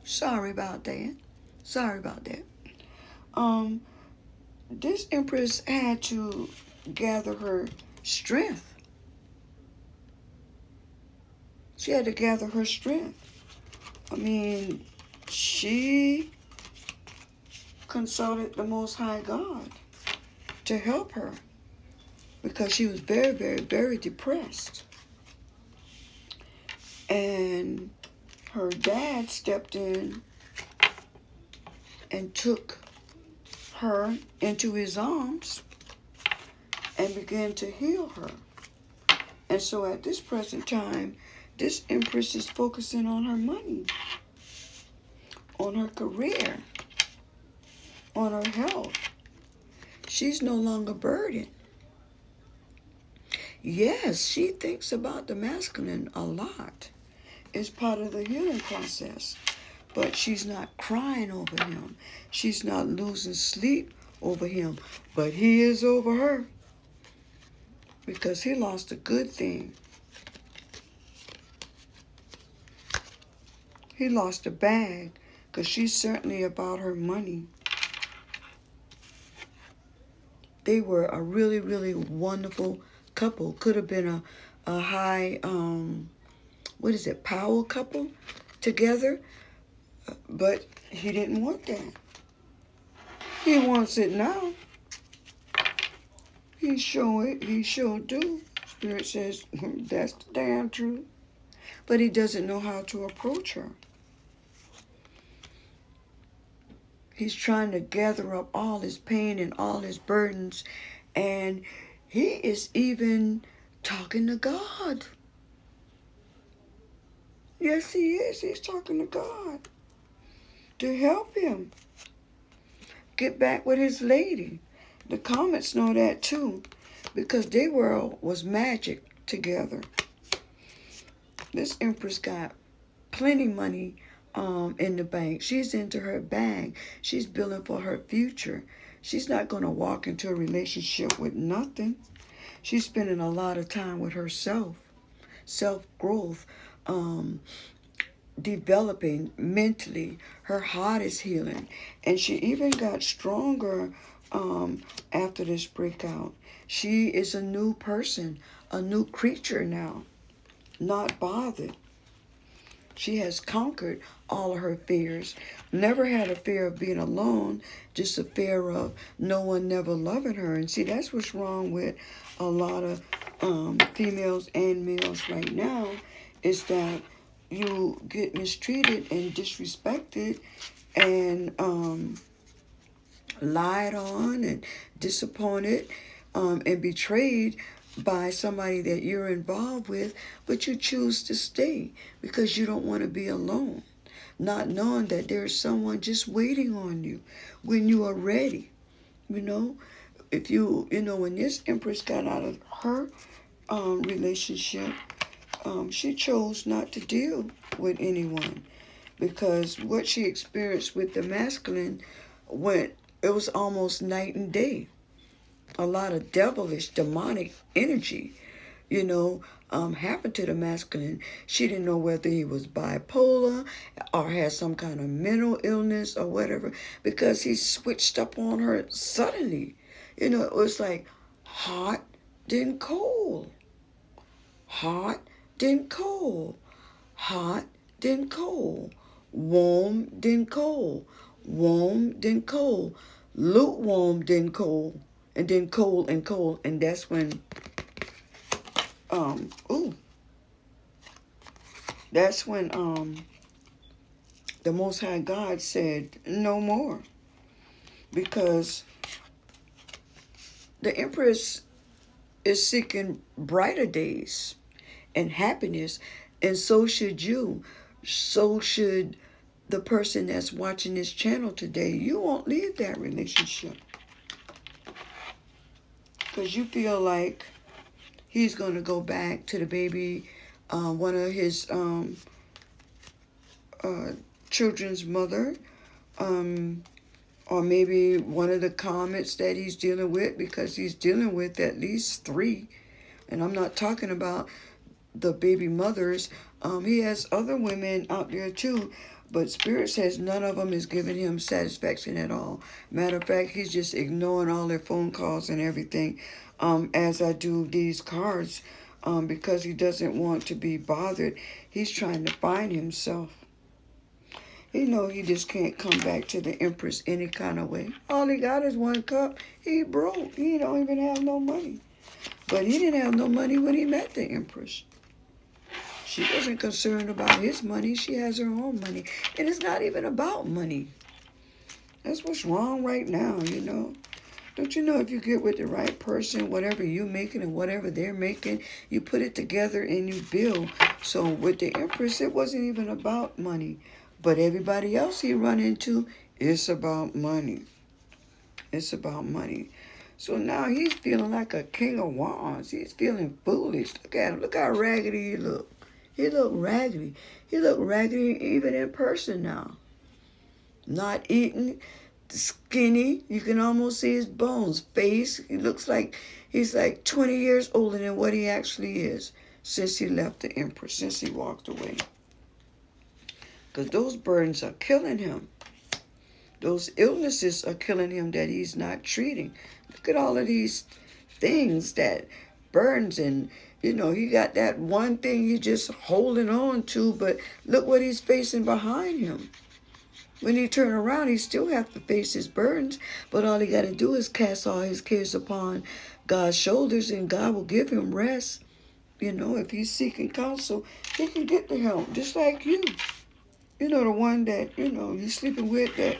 Sorry about that. Sorry about that. Um, this empress had to gather her strength. She had to gather her strength. I mean, she consulted the Most High God to help her because she was very, very, very depressed. And her dad stepped in and took her into his arms and began to heal her. And so at this present time, this empress is focusing on her money, on her career, on her health. She's no longer burdened. Yes, she thinks about the masculine a lot. It's part of the healing process. But she's not crying over him. She's not losing sleep over him. But he is over her. Because he lost a good thing. He lost a bag. Because she's certainly about her money. They were a really, really wonderful couple. Could have been a high, power couple together. But he didn't want that. He wants it now. He sure do. Spirit says that's the damn truth. But he doesn't know how to approach her. He's trying to gather up all his pain and all his burdens. And he is even talking to God. Yes, he is. He's talking to God to help him get back with his lady. The comments know that too, because they was magic together. This empress got plenty money in the bank. She's into her bag. She's building for her future. She's not going to walk into a relationship with nothing. She's spending a lot of time with herself, self-growth, developing mentally. Her heart is healing. And she even got stronger after this breakout. She is a new person, a new creature now, not bothered. She has conquered all of her fears. Never had a fear of being alone, just a fear of no one never loving her. And see, that's what's wrong with a lot of females and males right now, is that you get mistreated and disrespected and lied on and disappointed and betrayed by somebody that you're involved with, but you choose to stay because you don't want to be alone, not knowing that there's someone just waiting on you when you are ready. If when this empress got out of her relationship, she chose not to deal with anyone, because what she experienced with the masculine it was almost night and day. A lot of devilish, demonic energy, happened to the masculine. She didn't know whether he was bipolar or had some kind of mental illness or whatever, because he switched up on her suddenly. It was like hot, then cold. Hot, then cold. Hot, then cold. Warm, then cold. Warm, then cold. Lukewarm, then cold. And then cold and cold. And that's when, that's when the Most High God said, no more. Because the Empress is seeking brighter days and happiness. And so should you. So should the person that's watching this channel today. You won't leave that relationship, because you feel like he's going to go back to the baby, one of his children's mother, or maybe one of the comments that he's dealing with, because he's dealing with at least 3. And I'm not talking about the baby mothers. He has other women out there too, But Spirit says none of them is giving him satisfaction at all. Matter of fact, he's just ignoring all their phone calls and everything as I do these cards because he doesn't want to be bothered. He's trying to find himself. He know he just can't come back to the Empress any kind of way. All he got is one cup. He broke. He don't even have no money. But he didn't have no money when he met the Empress. She wasn't concerned about his money. She has her own money. And it's not even about money. That's what's wrong right now, you know. Don't you know if you get with the right person, whatever you're making and whatever they're making, you put it together and you build. So with the Empress, it wasn't even about money. But everybody else he run into, it's about money. It's about money. So now he's feeling like a king of wands. He's feeling foolish. Look at him. Look how raggedy he look. He look raggedy. He look raggedy even in person now. Not eating, skinny. You can almost see his bones, face. He looks like he's like 20 years older than what he actually is since he left the Empress, since he walked away. Because those burdens are killing him. Those illnesses are killing him that he's not treating. Look at all of these things that burns and, you know, he got that one thing he's just holding on to, but look what he's facing behind him. When he turn around, he still have to face his burdens, but all he got to do is cast all his cares upon God's shoulders, and God will give him rest. You know, if he's seeking counsel, he can get the help, just like you. You know, the one that, you know, you're sleeping with that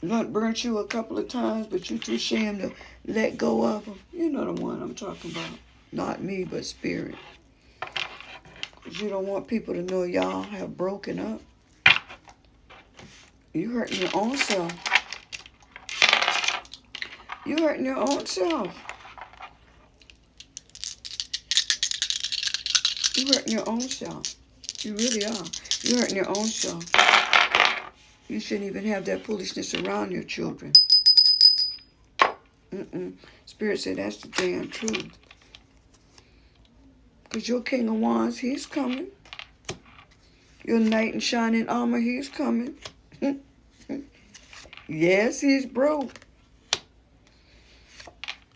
not burnt you a couple of times, but you're too ashamed to let go of them. You know the one I'm talking about. Not me, but Spirit. Because you don't want people to know y'all have broken up. You hurting your own self. You hurting your own self. You hurting your own self. You really are. You hurting your own self. You shouldn't even have that foolishness around your children. Spirit said that's the damn truth. Because your King of Wands, he's coming. Your knight in shining armor, he's coming. Yes, he's broke.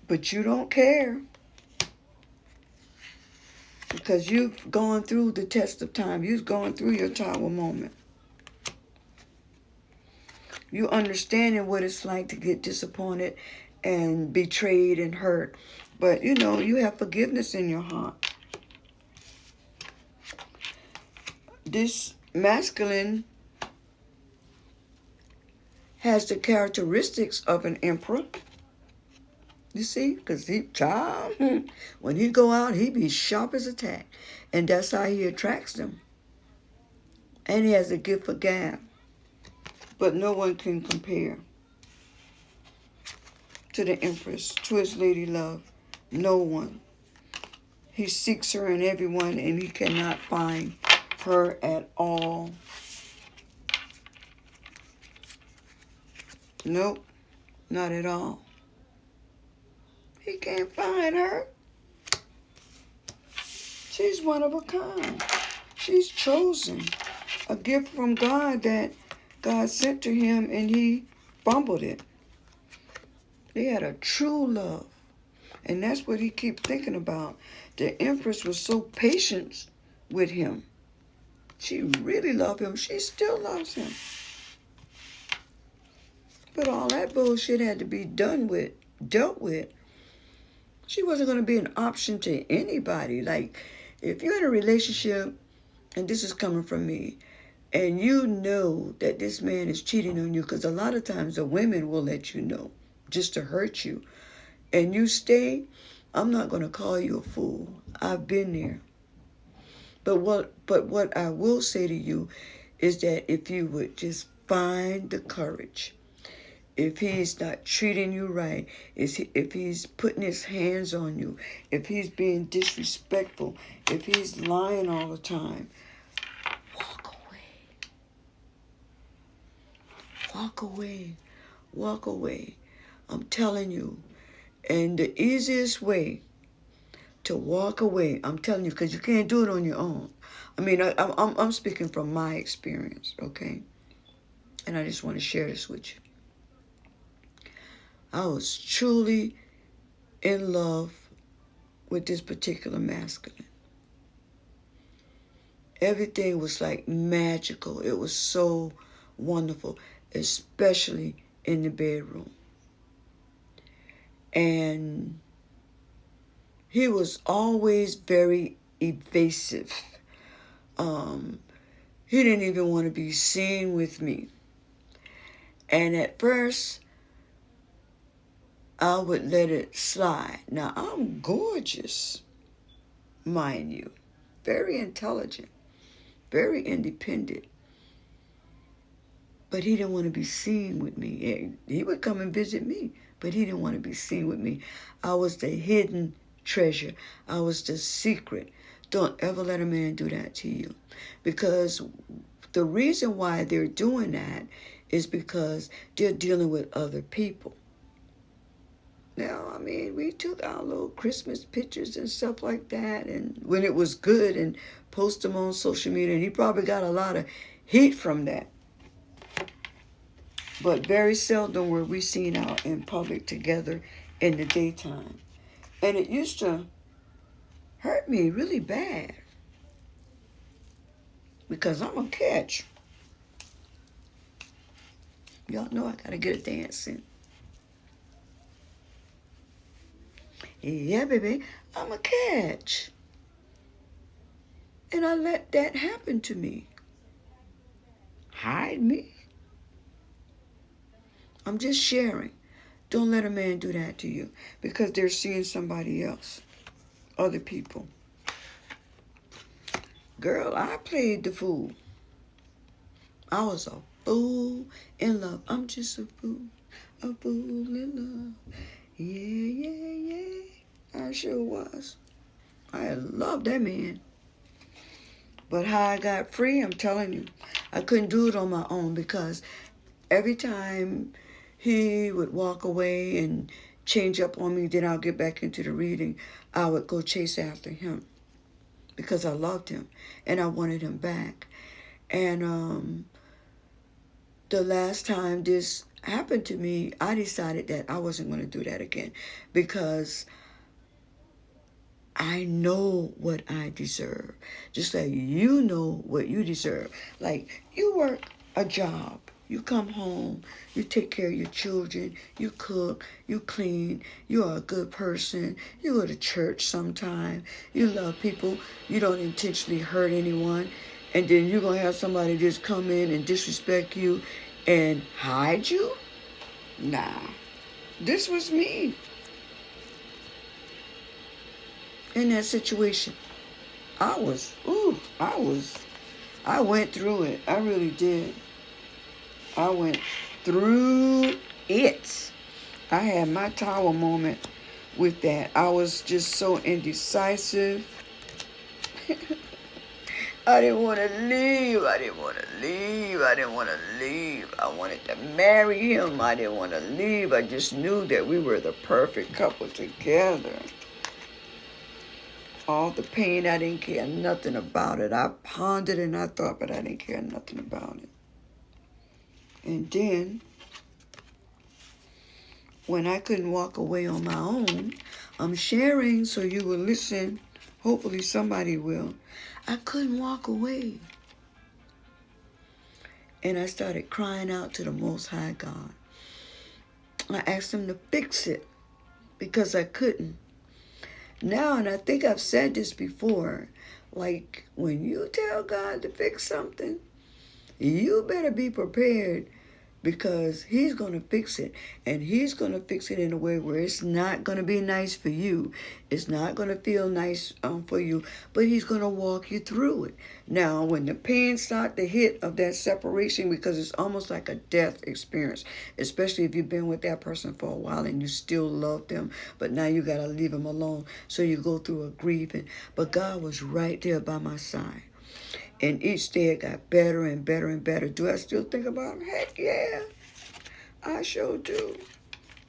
But you don't care. Because you've gone through the test of time. You've gone through your tower moment. You understanding what it's like to get disappointed and betrayed and hurt. But, you know, you have forgiveness in your heart. This masculine has the characteristics of an emperor. You see? Because when he go out, he be sharp as a tack. And that's how he attracts them. And he has a gift for gab. But no one can compare to the Empress, to his lady love. No one. He seeks her in everyone, and he cannot find her at all. Nope, not at all. He can't find her. She's one of a kind. She's chosen. A gift from God that God sent to him, and he fumbled it. They had a true love. And that's what he keeps thinking about. The Empress was so patient with him. She really loved him. She still loves him. But all that bullshit had to be dealt with. She wasn't going to be an option to anybody. Like, if you're in a relationship, and this is coming from me, and you know that this man is cheating on you, because a lot of times the women will let you know just to hurt you, and you stay, I'm not going to call you a fool. I've been there. But what I will say to you is that if you would just find the courage, if he's not treating you right, if he's putting his hands on you, if he's being disrespectful, if he's lying all the time, walk away. Walk away. Walk away. I'm telling you. And the easiest way to walk away, I'm telling you, because you can't do it on your own. I mean, I'm speaking from my experience, okay? And I just want to share this with you. I was truly in love with this particular masculine. Everything was like magical. It was so wonderful, especially in the bedroom. And he was always very evasive. He didn't even want to be seen with me. And at first, I would let it slide. Now, I'm gorgeous, mind you. Very intelligent. Very independent. But he didn't want to be seen with me. He would come and visit me, but he didn't want to be seen with me. I was the hidden treasure. I was the secret. Don't ever let a man do that to you. Because the reason why they're doing that is because they're dealing with other people. Now, I mean, we took our little Christmas pictures and stuff like that, and when it was good, and post them on social media, and he probably got a lot of heat from that. But very seldom were we seen out in public together in the daytime. And it used to hurt me really bad. Because I'm a catch. Y'all know I gotta get a dance in. Yeah, baby, I'm a catch. And I let that happen to me. Hide me. I'm just sharing. Don't let a man do that to you because they're seeing somebody else, other people. Girl, I played the fool. I was a fool in love. I'm just a fool in love. Yeah, yeah, yeah. I sure was. I loved that man. But how I got free, I'm telling you, I couldn't do it on my own because every time he would walk away and change up on me, then I'll get back into the reading, I would go chase after him because I loved him and I wanted him back. And the last time this happened to me, I decided that I wasn't going to do that again because I know what I deserve. Just like you know what you deserve. Like you work a job. You come home, you take care of your children, you cook, you clean, you are a good person, you go to church sometime, you love people, you don't intentionally hurt anyone, and then you're going to have somebody just come in and disrespect you and hide you? Nah, this was me in that situation. I went through it. I really did. I went through it. I had my tower moment with that. I was just so indecisive. I didn't want to leave. I wanted to marry him. I didn't want to leave. I just knew that we were the perfect couple together. All the pain, I didn't care nothing about it. I pondered and I thought, but I didn't care nothing about it. And then, when I couldn't walk away on my own, I'm sharing so you will listen. Hopefully somebody will. I couldn't walk away. And I started crying out to the Most High God. I asked him to fix it because I couldn't. Now, and I think I've said this before, like when you tell God to fix something, you better be prepared because he's going to fix it. And he's going to fix it in a way where it's not going to be nice for you. It's not going to feel nice for you, but he's going to walk you through it. Now, when the pain starts to hit of that separation, because it's almost like a death experience, especially if you've been with that person for a while and you still love them, but now you got to leave them alone. So you go through a grieving. But God was right there by my side. And each day it got better and better and better. Do I still think about him? Heck yeah. I sure do.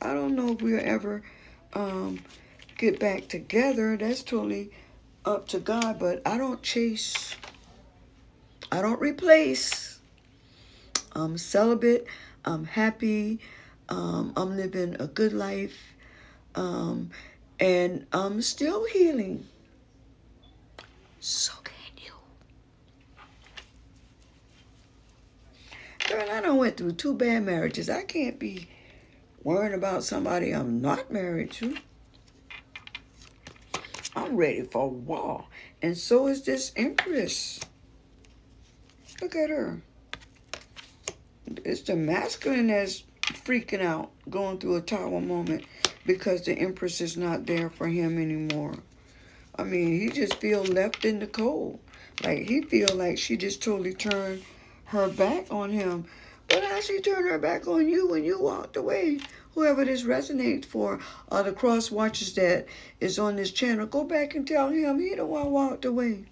I don't know if we'll ever get back together. That's totally up to God. But I don't chase I don't replace. I'm celibate. I'm happy. I'm living a good life. And I'm still healing. So can you. Girl, I done went through 2 bad marriages. I can't be worrying about somebody I'm not married to. I'm ready for war. And so is this Empress. Look at her. It's the masculine that's freaking out, going through a tower moment because the Empress is not there for him anymore. I mean, he just feels left in the cold. Like, he feels like she just totally turned her back on him. But how she turned her back on you when you walked away? Whoever this resonates for, or the cross watchers that is on this channel, go back and tell him he the one walked away.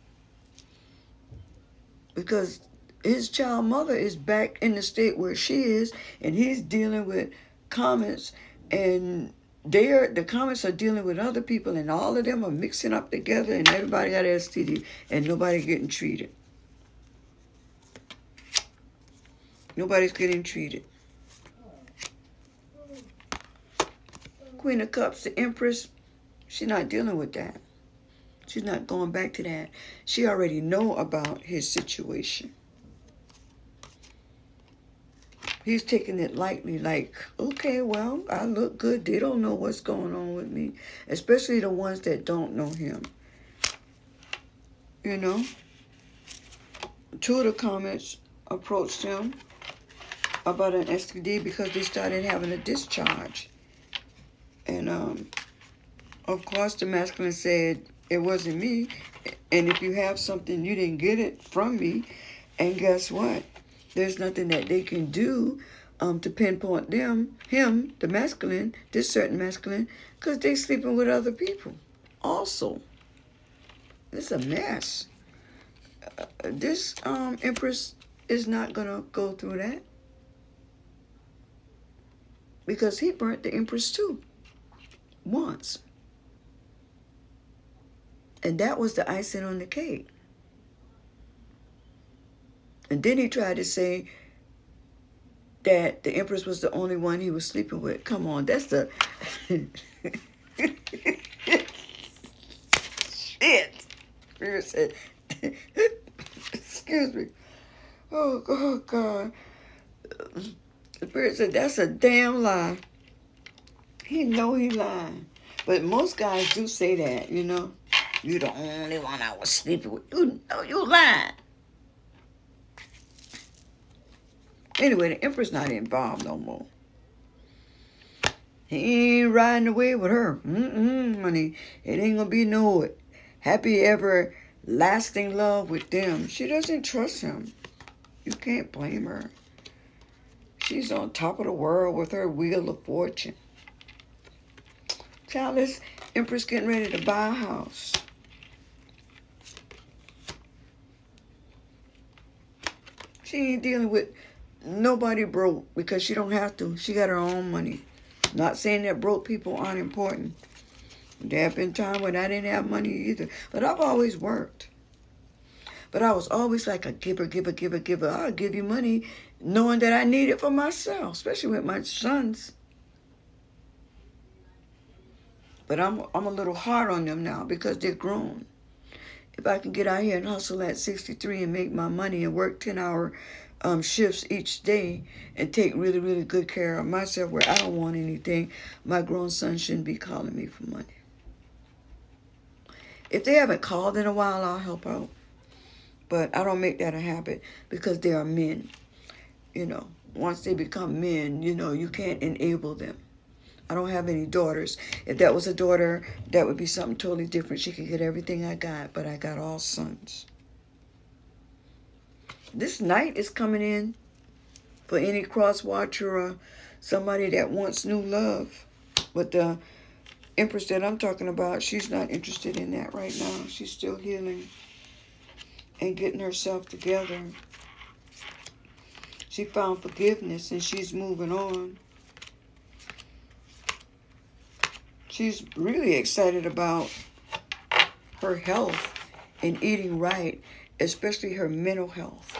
Because his child mother is back in the state where she is, and he's dealing with comments, and the comments are dealing with other people, and all of them are mixing up together, and everybody got STD, and nobody getting treated. Nobody's getting treated. Queen of Cups, the Empress, she's not dealing with that. She's not going back to that. She already know about his situation. He's taking it lightly, like, okay, well, I look good. They don't know what's going on with me, especially the ones that don't know him. You know? 2 of the comments approached him about an STD because they started having a discharge. And, of course, the masculine said, it wasn't me. And if you have something, you didn't get it from me. And guess what? There's nothing that they can do to pinpoint him, the masculine, this certain masculine, because they sleeping with other people. Also, it's a mess. This Empress is not going to go through that. Because he burnt the Empress too. Once. And that was the icing on the cake. And then he tried to say that the Empress was the only one he was sleeping with. Come on, that's the... Shit. Spirit said... Excuse me. Oh, God. The Spirit said, that's a damn lie. He know he lying. But most guys do say that, you know. You the only one I was sleeping with. You know you lying. Anyway, the Empress not involved no more. He ain't riding away with her. Honey. It ain't gonna be no happy ever lasting love with them. She doesn't trust him. You can't blame her. She's on top of the world with her wheel of fortune. Child, this Empress getting ready to buy a house. She ain't dealing with nobody broke because she don't have to. She got her own money. Not saying that broke people aren't important. There have been times when I didn't have money either. But I've always worked. But I was always like a giver. I'll give you money knowing that I need it for myself, especially with my sons. But I'm a little hard on them now because they're grown. If I can get out here and hustle at 63 and make my money and work 10-hour shifts each day and take really, really good care of myself where I don't want anything, my grown son shouldn't be calling me for money. If they haven't called in a while, I'll help out. But I don't make that a habit because they are men. You know, once they become men, you know, you can't enable them. I don't have any daughters. If that was a daughter, that would be something totally different. She could get everything I got, but I got all sons. This night is coming in for any cross watcher or somebody that wants new love. But the Empress that I'm talking about, she's not interested in that right now. She's still healing and getting herself together. She found forgiveness and she's moving on. She's really excited about her health and eating right especially her mental health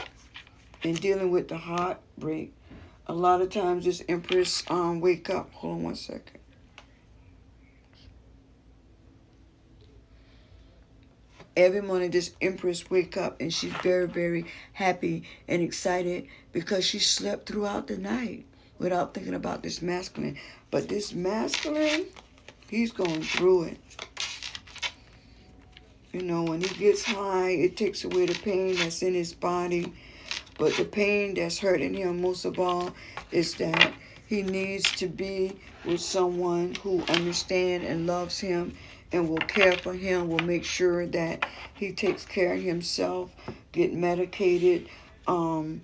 and dealing with the heartbreak. A lot of times this Empress wake up. Hold on one second. Every morning this Empress wake up and she's very, very happy and excited because she slept throughout the night without thinking about this masculine. But this masculine, he's going through it. You know, when he gets high, it takes away the pain that's in his body. But the pain that's hurting him most of all is that he needs to be with someone who understands and loves him and will care for him, will make sure that he takes care of himself, get medicated, and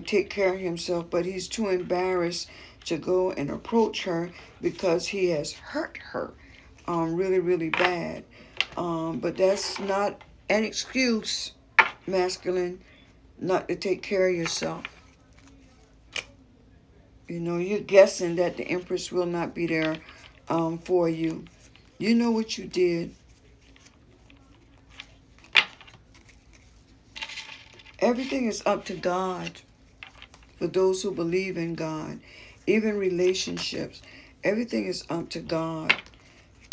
take care of himself. But he's too embarrassed to go and approach her because he has hurt her really, really bad. But that's not an excuse, masculine, not to take care of yourself. You know, you're guessing that the Empress will not be there for you. You know what you did. Everything is up to God for those who believe in God. Even relationships, everything is up to God.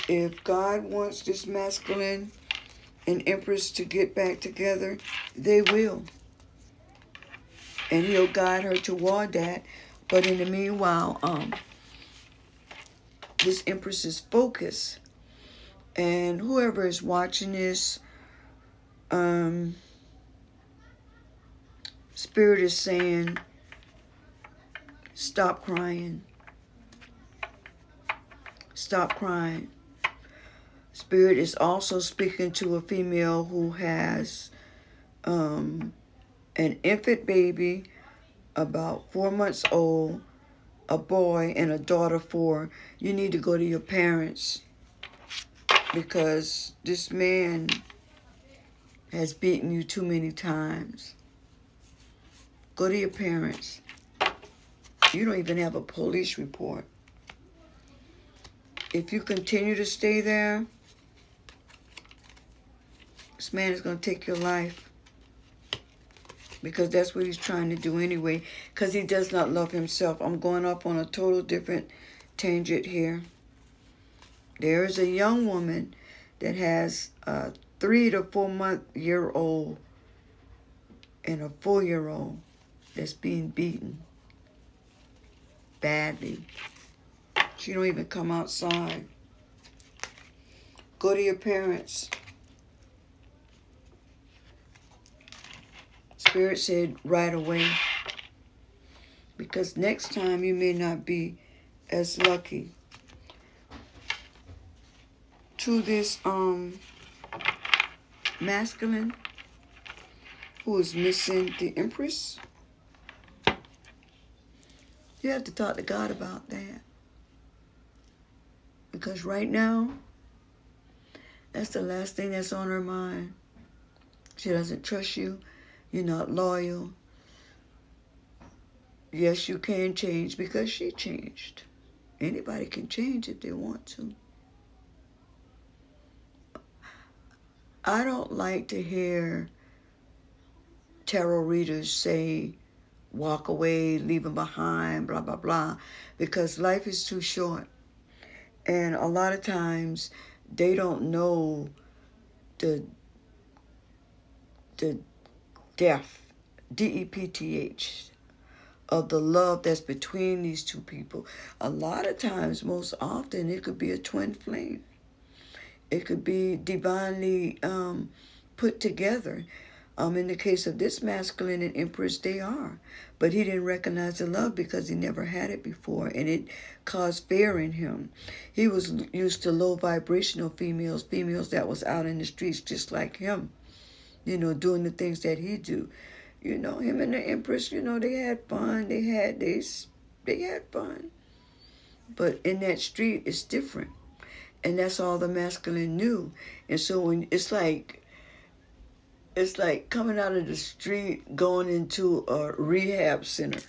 If God wants this masculine and Empress to get back together, they will. And he'll guide her toward that. But in the meanwhile, this Empress's focus, and whoever is watching this, Spirit is saying, stop crying. Stop crying. Spirit is also speaking to a female who has an infant baby, about 4 months old, a boy, and a daughter 4. You need to go to your parents because this man has beaten you too many times. Go to your parents. You don't even have a police report. If you continue to stay there, this man is going to take your life. Because that's what he's trying to do anyway. Because he does not love himself. I'm going off on a total different tangent here. There is a young woman that has a 3 to 4 month year old and a 4-year-old that's being beaten badly. She don't even come outside. Go to your parents. Spirit said right away, because next time you may not be as lucky. To this masculine who is missing the Empress, you have to talk to God about that. Because right now, that's the last thing that's on her mind. She doesn't trust you. You're not loyal. Yes, you can change because she changed. Anybody can change if they want to. I don't like to hear tarot readers say, walk away, leave them behind, blah, blah, blah, because life is too short. And a lot of times they don't know the depth, D-E-P-T-H, of the love that's between these two people. A lot of times, most often, it could be a twin flame. It could be divinely put together. In the case of this masculine and Empress, they are. But he didn't recognize the love because he never had it before, and it caused fear in him. He was used to low vibrational females that was out in the streets just like him, you know, doing the things that he do. You know, him and the Empress, you know, they had fun. They had fun. But in that street, it's different. And that's all the masculine knew. And so when it's like coming out of the street, going into a rehab center,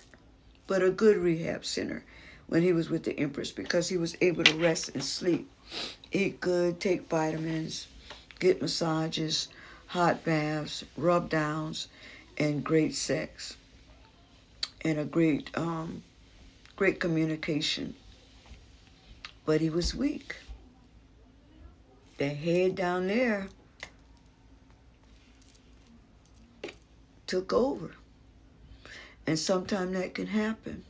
but a good rehab center when he was with the Empress, because he was able to rest and sleep, eat good, take vitamins, get massages, hot baths, rub downs, and great sex, and a great communication. But he was weak. That head down there took over. And sometimes that can happen.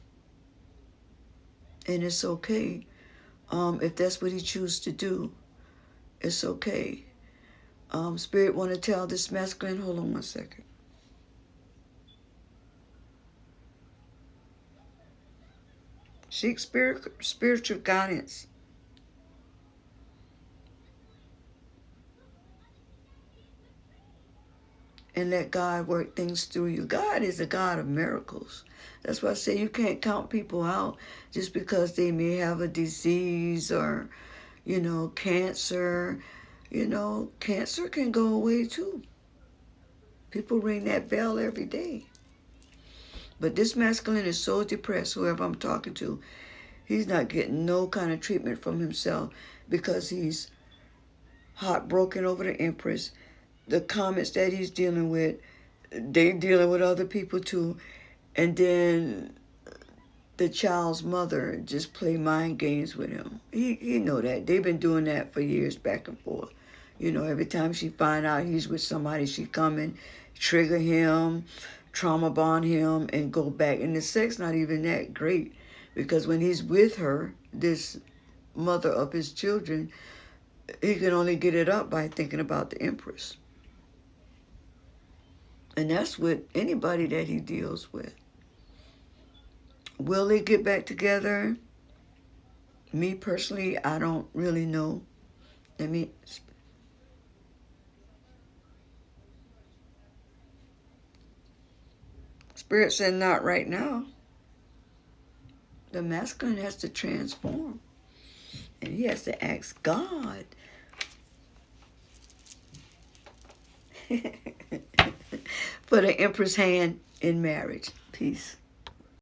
And it's okay. If that's what he chooses to do, it's okay. Spirit want to tell this masculine, hold on one second. Seek spiritual guidance. And let God work things through you. God is a God of miracles. That's why I say you can't count people out just because they may have a disease or, cancer. Cancer can go away too. People ring that bell every day. But this masculine is so depressed, whoever I'm talking to, he's not getting no kind of treatment from himself because he's heartbroken over the Empress. The comments that he's dealing with, they dealing with other people too. And then the child's mother just play mind games with him. He know that. They've been doing that for years, back and forth. Every time she find out he's with somebody, she come and trigger him, trauma bond him, and go back. And the sex not even that great. Because when he's with her, this mother of his children, he can only get it up by thinking about the Empress. And that's with anybody that he deals with. Will they get back together? Me personally, I don't really know. Spirit said not right now. The masculine has to transform. And he has to ask God. For the Empress hand in marriage. Peace.